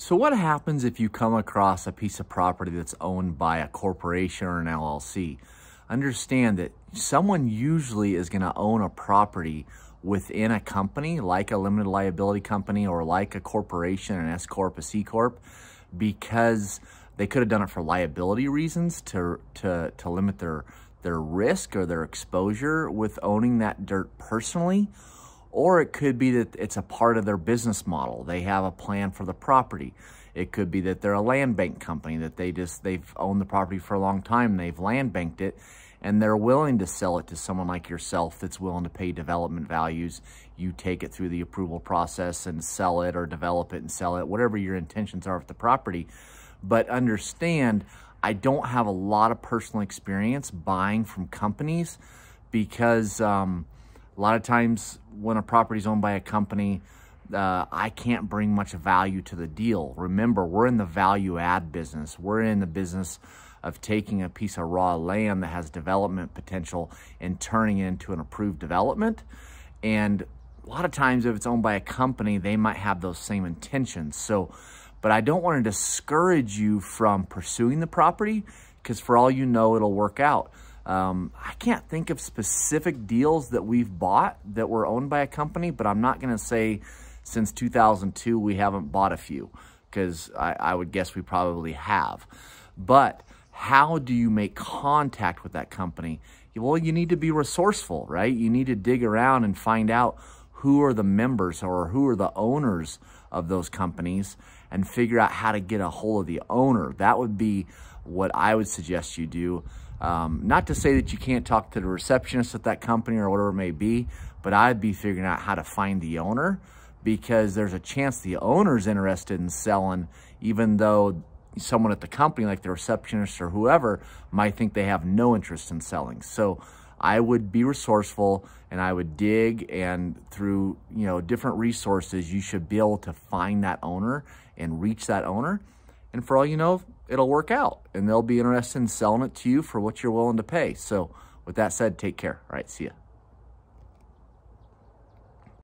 So what happens if you come across a piece of property that's owned by a corporation or an LLC? Understand that someone usually is going to own a property within a company, like a limited liability company or like a corporation, an S Corp, a C Corp, because they could have done it for liability reasons to limit their risk or their exposure with owning that dirt personally. Or it could be that it's a part of their business model. They have a plan for the property. It could be that they're a land bank company, that they've owned the property for a long time, they've land banked it, and they're willing to sell it to someone like yourself that's willing to pay development values. You take it through the approval process and sell it, or develop it and sell it, whatever your intentions are with the property. But understand, I don't have a lot of personal experience buying from companies because a lot of times when a property is owned by a company, I can't bring much value to the deal. Remember, we're in the value add business. We're in the business of taking a piece of raw land that has development potential and turning it into an approved development. And a lot of times if it's owned by a company, they might have those same intentions. But I don't want to discourage you from pursuing the property, because for all you know, it'll work out. I can't think of specific deals that we've bought that were owned by a company, but I'm not going to say since 2002 we haven't bought a few, because I would guess we probably have. But how do you make contact with that company? Well, you need to be resourceful, right? You need to dig around and find out who are the members or who are the owners of those companies and figure out how to get a hold of the owner. That would be what I would suggest you do. Not to say that you can't talk to the receptionist at that company or whatever it may be, but I'd be figuring out how to find the owner, because there's a chance the owner's interested in selling, even though someone at the company, like the receptionist or whoever, might think they have no interest in selling. So I would be resourceful, and I would dig, and through different resources, you should be able to find that owner and reach that owner. And for all you know, it'll work out, and they'll be interested in selling it to you for what you're willing to pay. So with that said, take care. All right, see ya.